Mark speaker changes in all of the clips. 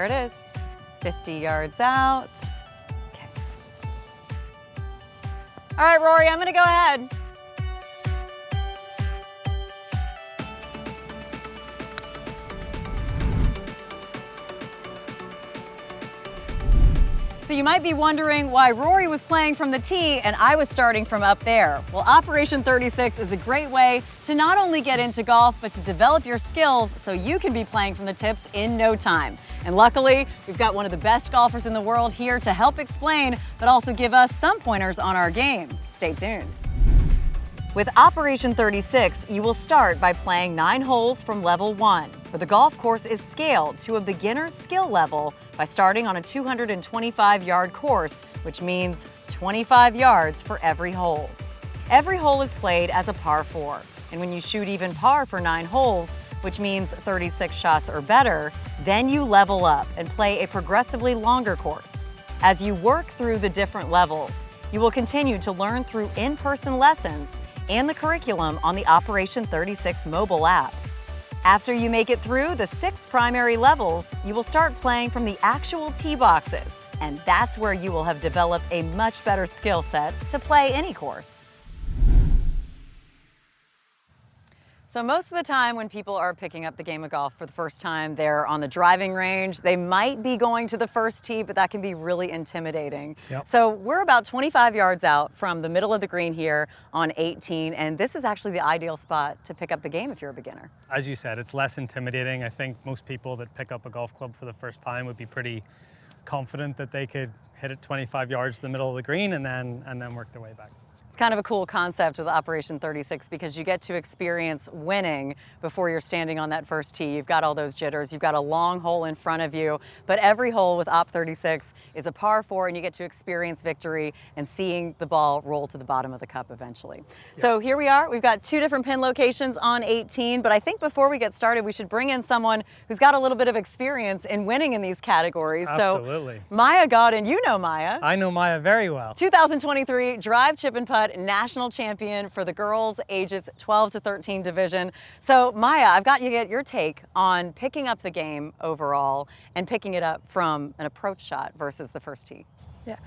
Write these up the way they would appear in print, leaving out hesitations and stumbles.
Speaker 1: There it is, 50 yards out. Okay. All right, Rory, I'm gonna go ahead. So you might be wondering why Rory was playing from the tee and I was starting from up there. Well, Operation 36 is a great way to not only get into golf, but to develop your skills so you can be playing from the tips in no time. And luckily, we've got one of the best golfers in the world here to help explain, but also give us some pointers on our game. Stay tuned. With Operation 36, you will start by playing 9 holes from level 1, where the golf course is scaled to a beginner's skill level by starting on a 225-yard course, which means 25 yards for every hole. Every hole is played as a par 4, and when you shoot even par for 9 holes, which means 36 shots or better, then you level up and play a progressively longer course. As you work through the different levels, you will continue to learn through in-person lessons and the curriculum on the Operation 36 mobile app. After you make it through the 6 primary levels, you will start playing from the actual tee boxes, and that's where you will have developed a much better skill set to play any course. So most of the time when people are picking up the game of golf for the first time, they're on the driving range. They might be going to the first tee, but that can be really intimidating.
Speaker 2: Yep.
Speaker 1: So we're about 25 yards out from the middle of the green here on 18, and this is actually the ideal spot to pick up the game if you're a beginner.
Speaker 2: As you said, it's less intimidating. I think most people that pick up a golf club for the first time would be pretty confident that they could hit it 25 yards to the middle of the green and then work their way back.
Speaker 1: It's kind of a cool concept with Operation 36 because you get to experience winning before you're standing on that first tee. You've got all those jitters, you've got a long hole in front of you, but every hole with Op 36 is a par 4 and you get to experience victory and seeing the ball roll to the bottom of the cup eventually. Yep. So here we are, we've got 2 different pin locations on 18, but I think before we get started, we should bring in someone who's got a little bit of experience in winning in these categories.
Speaker 2: Absolutely.
Speaker 1: So Maya Godin, you know Maya.
Speaker 2: I know Maya very well.
Speaker 1: 2023 Drive, Chip and Putt national champion for the girls ages 12 to 13 division. So Maya, I've got you to get your take on picking up the game overall and picking it up from an approach shot versus the first tee.
Speaker 3: Yeah,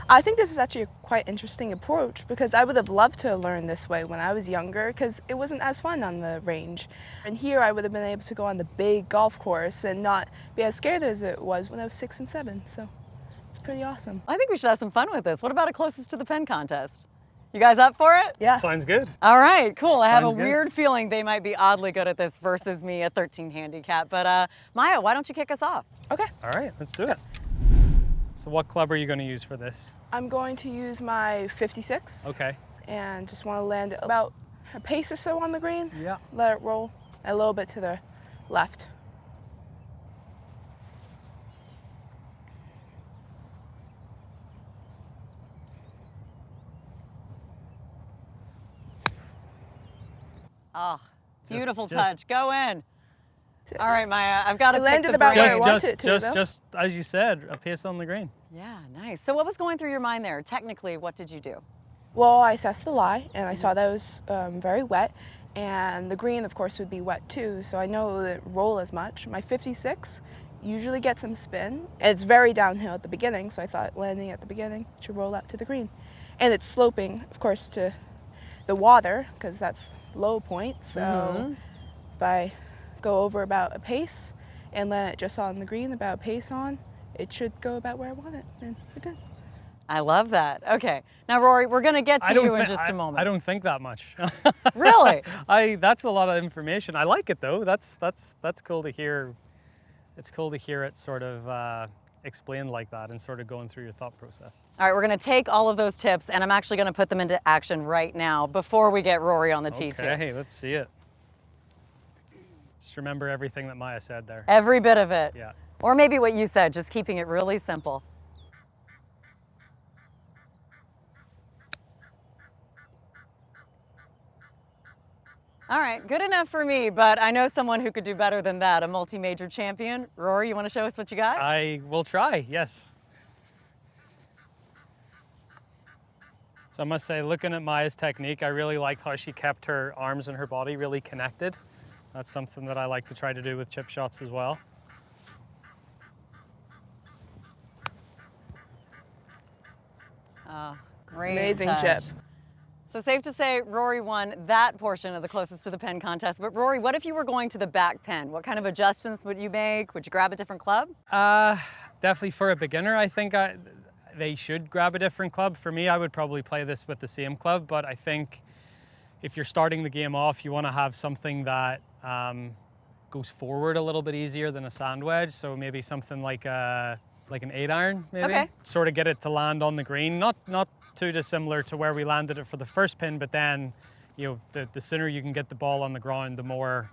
Speaker 3: I think this is actually a quite interesting approach because I would have loved to learn this way when I was younger because it wasn't as fun on the range. And here I would have been able to go on the big golf course and not be as scared as it was when I was 6 and 7. So it's pretty awesome.
Speaker 1: I think we should have some fun with this. What about a closest to the pin contest? You guys up for it?
Speaker 3: Yeah.
Speaker 2: Sounds good.
Speaker 1: All right, cool. I have a
Speaker 2: Sounds good.
Speaker 1: weird feeling they might be oddly good at this versus me at 13 handicap. But Maya, why don't you kick us off?
Speaker 3: Okay.
Speaker 2: All right, let's do it. So what club are you going to use for this?
Speaker 3: I'm going to use my 56.
Speaker 2: Okay.
Speaker 3: And just want to land about a pace or so on the green.
Speaker 2: Yeah.
Speaker 3: Let it roll a little bit to the left.
Speaker 1: Oh, beautiful touch. Go in. All right, Maya, I've got to
Speaker 3: It
Speaker 1: pick
Speaker 3: landed
Speaker 1: the
Speaker 3: about
Speaker 1: brain.
Speaker 3: where I wanted it to, though.
Speaker 2: Just as you said, a pace on the green.
Speaker 1: Yeah, nice. So what was going through your mind there? Technically, what did you do?
Speaker 3: Well, I assessed the lie, and I saw that it was very wet, and the green, of course, would be wet too, so I know it didn't roll as much. My 56 usually gets some spin, and it's very downhill at the beginning, so I thought landing at the beginning should roll out to the green. And it's sloping, of course, to the water, because that's low point, so if I go over about a pace and land it just on the green, about a pace on, it should go about where I want it, and it did.
Speaker 1: I love that. Okay. Now, Rory, we're going to get to you in just a moment.
Speaker 2: I don't think that much.
Speaker 1: Really?
Speaker 2: That's a lot of information. I like it though. That's cool to hear. It's cool to hear it sort of explained like that and sort of going through your thought process.
Speaker 1: All right, we're going to take all of those tips and I'm actually going to put them into action right now before we get Rory on the tee too.
Speaker 2: Okay, let's see it. Just remember everything that Maya said there.
Speaker 1: Every bit of it.
Speaker 2: Yeah.
Speaker 1: Or maybe what you said, just keeping it really simple. All right, good enough for me, but I know someone who could do better than that, a multi-major champion. Rory, you want to show us what you got?
Speaker 2: I will try, yes. So I must say, looking at Maya's technique, I really liked how she kept her arms and her body really connected. That's something that I like to try to do with chip shots as well.
Speaker 1: Oh, great
Speaker 3: Amazing
Speaker 1: touch.
Speaker 3: chip.
Speaker 1: So safe to say Rory won that portion of the closest to the pin contest. But Rory, what if you were going to the back pin? What kind of adjustments would you make? Would you grab a different club?
Speaker 2: Definitely for a beginner, I think they should grab a different club. For me, I would probably play this with the same club, but I think if you're starting the game off, you want to have something that goes forward a little bit easier than a sand wedge. So maybe something like an 8-iron, maybe.
Speaker 1: Okay.
Speaker 2: Sort of get it to land on the green. Not too dissimilar to where we landed it for the first pin, but then, the sooner you can get the ball on the ground, the more,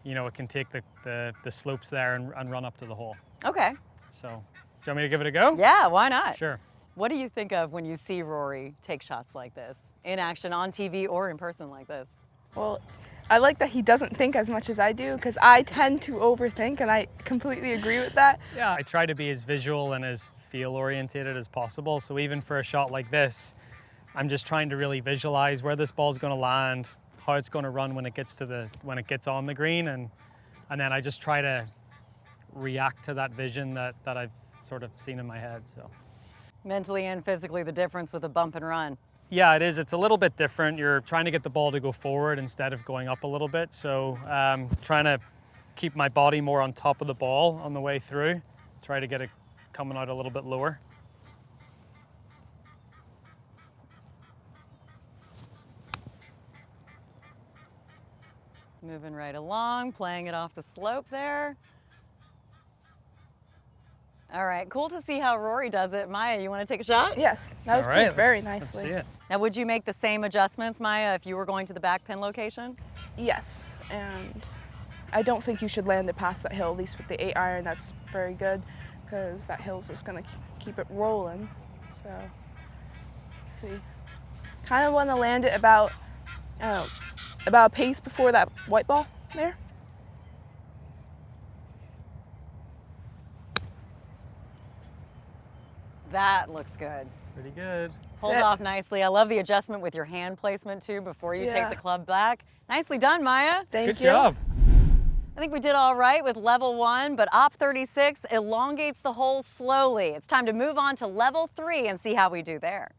Speaker 2: it can take the slopes there and run up to the hole.
Speaker 1: Okay.
Speaker 2: So, do you want me to give it a go?
Speaker 1: Yeah, why not?
Speaker 2: Sure.
Speaker 1: What do you think of when you see Rory take shots like this, in action, on TV, or in person like this?
Speaker 3: Well, I like that he doesn't think as much as I do, because I tend to overthink, and I completely agree with that.
Speaker 2: Yeah, I try to be as visual and as feel orientated as possible. So even for a shot like this, I'm just trying to really visualize where this ball's going to land, how it's going to run when it gets on the green, and then I just try to react to that vision that I've sort of seen in my head. So
Speaker 1: Mentally and physically, the difference with a bump and run.
Speaker 2: yeah, it is. It's a little bit different. You're trying to get the ball to go forward instead of going up a little bit. So trying to keep my body more on top of the ball on the way through. Try to get it coming out a little bit lower.
Speaker 1: Moving right along, playing it off the slope there. All right, cool to see how Rory does it. Maya, you want to take a shot?
Speaker 3: Yes, that was
Speaker 2: All right,
Speaker 3: played very
Speaker 2: let's
Speaker 3: nicely.
Speaker 2: see it.
Speaker 1: Now, would you make the same adjustments, Maya, if you were going to the back pin location?
Speaker 3: Yes, and I don't think you should land it past that hill, at least with the 8-iron. That's very good, because that hill's just going to keep it rolling. So, let's see. Kind of want to land it about a pace before that white ball there.
Speaker 1: That looks good.
Speaker 2: Pretty good.
Speaker 1: Pulled
Speaker 3: Set.
Speaker 1: off nicely. I love the adjustment with your hand placement too before you take
Speaker 3: Yeah.
Speaker 1: the club back. Nicely done, Maya.
Speaker 3: Thank
Speaker 2: Good
Speaker 3: you.
Speaker 2: job.
Speaker 1: I think we did all right with level 1, but op 36 elongates the hole slowly. It's time to move on to level 3 and see how we do there.